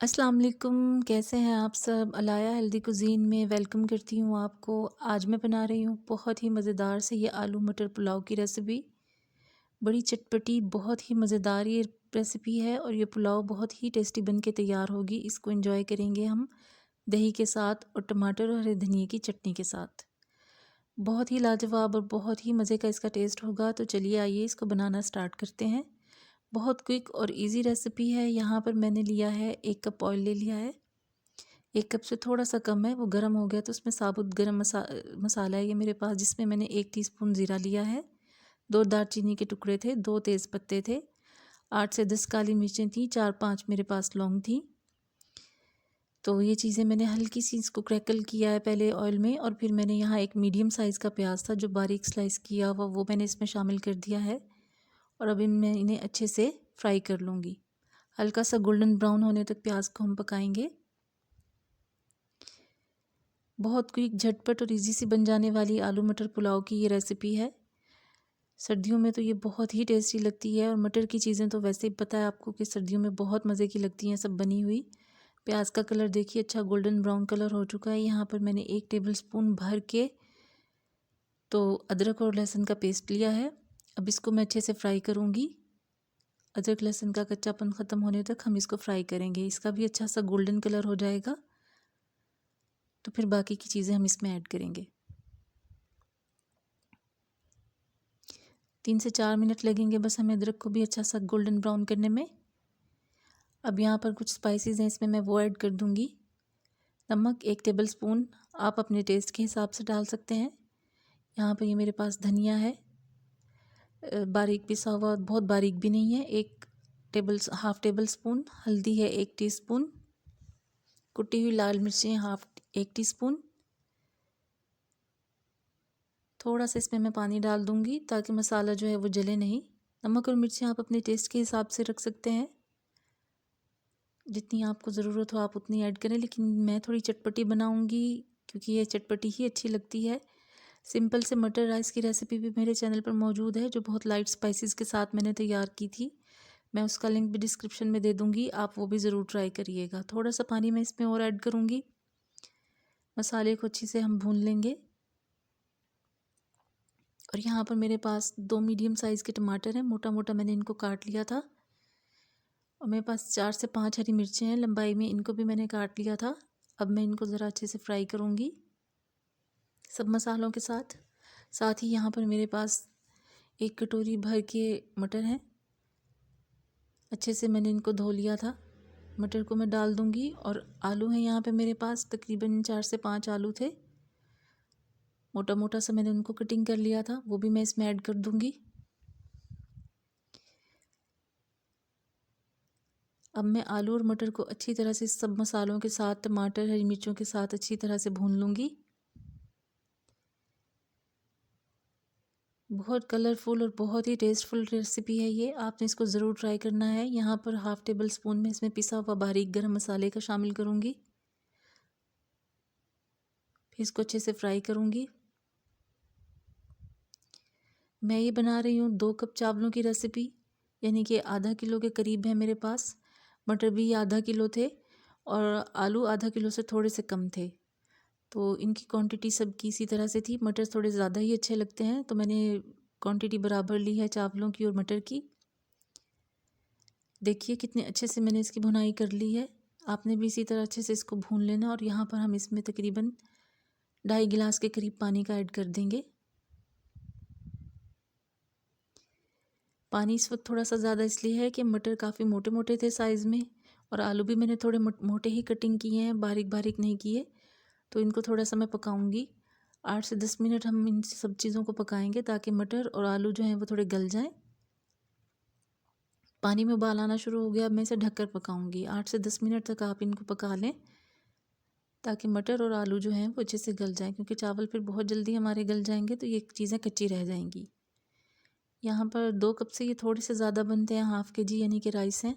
अस्सलाम वालेकुम, कैसे हैं आप सब? अलाया हेल्दी कुज़ीन में वेलकम करती हूँ आपको। आज मैं बना रही हूँ बहुत ही मज़ेदार से ये आलू मटर पुलाव की रेसिपी। बड़ी चटपटी, बहुत ही मज़ेदार ये रेसिपी है और ये पुलाव बहुत ही टेस्टी बन के तैयार होगी। इसको एंजॉय करेंगे हम दही के साथ और टमाटर और हरे धनिए की चटनी के साथ। बहुत ही लाजवाब और बहुत ही मज़े का इसका टेस्ट होगा। तो चलिए आइए इसको बनाना स्टार्ट करते हैं। बहुत क्विक और इजी रेसिपी है। यहाँ पर मैंने लिया है 1 कप ऑयल ले लिया है। 1 कप से थोड़ा सा कम है, वो गर्म हो गया तो उसमें साबुत गरम मसाला है ये मेरे पास, जिसमें मैंने 1 टीस्पून ज़ीरा लिया है, 2 दालचीनी के टुकड़े थे, 2 तेज़पत्ते थे, 8 से 10 काली मिर्चें थी, 4-5 मेरे पास लौंग थी। तो ये चीज़ें मैंने हल्की सी इसको क्रैकल किया है पहले ऑयल में, और फिर मैंने यहाँ एक मीडियम साइज़ का प्याज था जो बारीक स्लाइस किया हुआ, वो मैंने इसमें शामिल कर दिया है। और अभी मैं इन्हें अच्छे से फ्राई कर लूँगी। हल्का सा गोल्डन ब्राउन होने तक प्याज को हम पकाएंगे। बहुत क्विक, झटपट और इजी सी बन जाने वाली आलू मटर पुलाव की ये रेसिपी है। सर्दियों में तो ये बहुत ही टेस्टी लगती है, और मटर की चीज़ें तो वैसे ही पता है आपको कि सर्दियों में बहुत मज़े की लगती हैं सब बनी हुई। प्याज का कलर देखिए अच्छा गोल्डन ब्राउन कलर हो चुका है। यहाँ पर मैंने 1 टेबलस्पून भर के तो अदरक और लहसुन का पेस्ट लिया है। अब इसको मैं अच्छे से फ्राई करूँगी। अदरक लहसुन का कच्चापन ख़त्म होने तक हम इसको फ्राई करेंगे। इसका भी अच्छा सा गोल्डन कलर हो जाएगा तो फिर बाकी की चीज़ें हम इसमें ऐड करेंगे। 3 से 4 मिनट लगेंगे बस हमें अदरक को भी अच्छा सा गोल्डन ब्राउन करने में। अब यहाँ पर कुछ स्पाइसेस हैं, इसमें मैं वो ऐड कर दूँगी। नमक 1 टेबलस्पून, आप अपने टेस्ट के हिसाब से डाल सकते हैं। यहाँ पर ये मेरे पास धनिया है, बारीक पिसा हुआ, बहुत बारीक भी नहीं है, हाफ़ टेबल स्पून। हल्दी है 1 टीस्पून। कुटी हुई लाल मिर्चें 1 टीस्पून। थोड़ा सा इसमें मैं पानी डाल दूँगी ताकि मसाला जो है वो जले नहीं। नमक और मिर्चें आप अपने टेस्ट के हिसाब से रख सकते हैं, जितनी आपको ज़रूरत हो आप उतनी ऐड करें, लेकिन मैं थोड़ी चटपटी बनाऊँगी क्योंकि ये चटपटी ही अच्छी लगती है। सिंपल से मटर राइस की रेसिपी भी मेरे चैनल पर मौजूद है जो बहुत लाइट स्पाइसेस के साथ मैंने तैयार की थी। मैं उसका लिंक भी डिस्क्रिप्शन में दे दूँगी, आप वो भी ज़रूर ट्राई करिएगा। थोड़ा सा पानी मैं इसमें और ऐड करूँगी। मसाले को अच्छे से हम भून लेंगे। और यहाँ पर मेरे पास 2 मीडियम साइज़ के टमाटर हैं, मोटा मोटा मैंने इनको काट लिया था। और मेरे पास 4 से 5 हरी मिर्चें हैं लंबाई में, इनको भी मैंने काट लिया था। अब मैं इनको ज़रा अच्छे से फ्राई करूँगी सब मसालों के साथ। साथ ही यहाँ पर मेरे पास 1 कटोरी भर के मटर हैं, अच्छे से मैंने इनको धो लिया था। मटर को मैं डाल दूँगी। और आलू हैं यहाँ पे मेरे पास तकरीबन 4 से 5 आलू थे, मोटा मोटा सा मैंने उनको कटिंग कर लिया था, वो भी मैं इसमें ऐड कर दूँगी। अब मैं आलू और मटर को अच्छी तरह से सब मसालों के साथ, टमाटर हरी मिर्चों के साथ अच्छी तरह से भून लूँगी। बहुत कलरफुल और बहुत ही टेस्टफुल रेसिपी है ये, आपने इसको ज़रूर ट्राई करना है। यहाँ पर हाफ़ टेबल स्पून में इसमें पिसा हुआ बारीक गरम मसाले का शामिल करूँगी। फिर इसको अच्छे से फ्राई करूँगी। मैं ये बना रही हूँ 2 कप चावलों की रेसिपी, यानी कि आधा किलो के करीब है मेरे पास। मटर भी आधा किलो थे और आलू आधा किलो से थोड़े से कम थे, तो इनकी क्वांटिटी सबकी इसी तरह से थी। मटर थोड़े ज़्यादा ही अच्छे लगते हैं तो मैंने क्वांटिटी बराबर ली है चावलों की और मटर की। देखिए कितने अच्छे से मैंने इसकी भुनाई कर ली है। आपने भी इसी तरह अच्छे से इसको भून लेना। और यहाँ पर हम इसमें तकरीबन 2.5 गिलास के करीब पानी का ऐड कर देंगे। पानी इस वक्त थोड़ा सा ज़्यादा इसलिए है कि मटर काफ़ी मोटे मोटे थे साइज़ में, और आलू भी मैंने थोड़े मोटे ही कटिंग किए हैं, बारीक बारीक नहीं किए। तो इनको थोड़ा सा मैं पकाऊंगी। 8 से 10 मिनट हम इन सब चीज़ों को पकाएंगे ताकि मटर और आलू जो हैं वो थोड़े गल जाएं। पानी में उबाल आना शुरू हो गया, अब मैं इसे ढककर पकाऊंगी। 8 से 10 मिनट तक आप इनको पका लें ताकि मटर और आलू जो हैं वो अच्छे से गल जाएं, क्योंकि चावल फिर बहुत जल्दी हमारे गल जाएंगे तो ये चीज़ें कच्ची रह जाएंगी। यहाँ पर 2 कप से ये थोड़े से ज़्यादा बनते हैं, हाफ़ के जी यानी कि राइस हैं।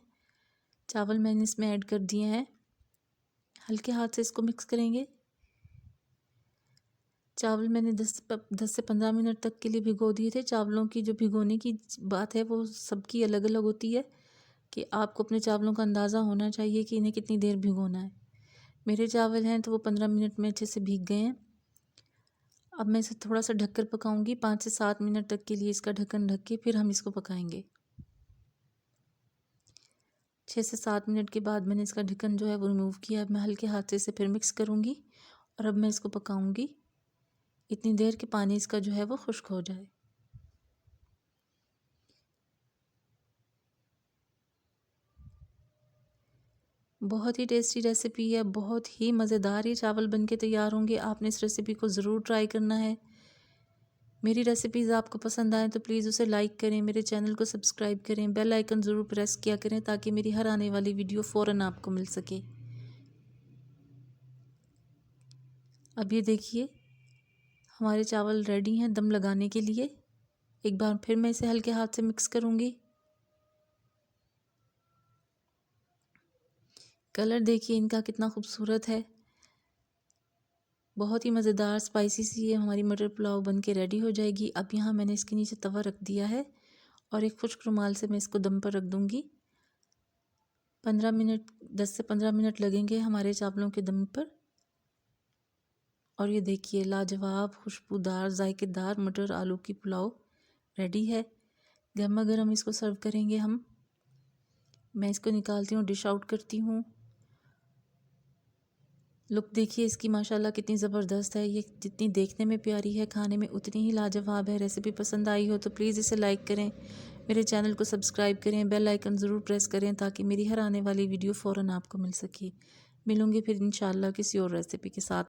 चावल मैंने इसमें ऐड कर दिए हैं। हल्के हाथ से इसको मिक्स करेंगे। चावल मैंने 10 से 15 मिनट तक के लिए भिगो दिए थे। चावलों की जो भिगोने की बात है वो सबकी अलग अलग होती है। कि आपको अपने चावलों का अंदाज़ा होना चाहिए कि इन्हें कितनी देर भिगोना है। मेरे चावल हैं तो वो 15 मिनट में अच्छे से भीग गए हैं। अब मैं इसे थोड़ा सा ढककर पकाऊंगी, 5 से 7 मिनट तक के लिए इसका ढक्कन ढक के फिर हम इसको पकाएंगे। 6 से 7 मिनट के बाद मैंने इसका ढक्कन जो है वो रिमूव किया। अब मैं हल्के हाथ से इसे फिर मिक्स करूँगी और अब मैं इसको पकाऊँगी इतनी देर कि पानी इसका जो है वो खुश्क हो जाए। बहुत ही टेस्टी रेसिपी है, बहुत ही मज़ेदार ये चावल बनके तैयार होंगे। आपने इस रेसिपी को ज़रूर ट्राई करना है। मेरी रेसिपीज़ आपको पसंद आए तो प्लीज़ उसे लाइक करें, मेरे चैनल को सब्सक्राइब करें, बेल आइकन ज़रूर प्रेस किया करें ताकि मेरी हर आने वाली वीडियो फ़ौरन आपको मिल सके। अब ये देखिए हमारे चावल रेडी हैं दम लगाने के लिए। एक बार फिर मैं इसे हल्के हाथ से मिक्स करूँगी। कलर देखिए इनका कितना खूबसूरत है। बहुत ही मज़ेदार स्पाइसी सी ये हमारी मटर पुलाव बन के रेडी हो जाएगी। अब यहाँ मैंने इसके नीचे तवा रख दिया है और एक खुश्क रुमाल से मैं इसको दम पर रख दूँगी। 10 से 15 मिनट लगेंगे हमारे चावलों के दम पर। और ये देखिए लाजवाब खुशबूदार जायकेदार मटर आलू की पुलाव रेडी है। गर्मा गर्म इसको सर्व करेंगे हम। मैं इसको निकालती हूँ, डिश आउट करती हूँ। लुक देखिए इसकी माशाल्लाह कितनी ज़बरदस्त है। ये जितनी देखने में प्यारी है खाने में उतनी ही लाजवाब है। रेसिपी पसंद आई हो तो प्लीज़ इसे लाइक करें, मेरे चैनल को सब्सक्राइब करें, बेल आइकन ज़रूर प्रेस करें ताकि मेरी हर आने वाली वीडियो फ़ौरन आपको मिल सके। मिलूँगी फिर इंशाल्लाह किसी और रेसिपी के साथ।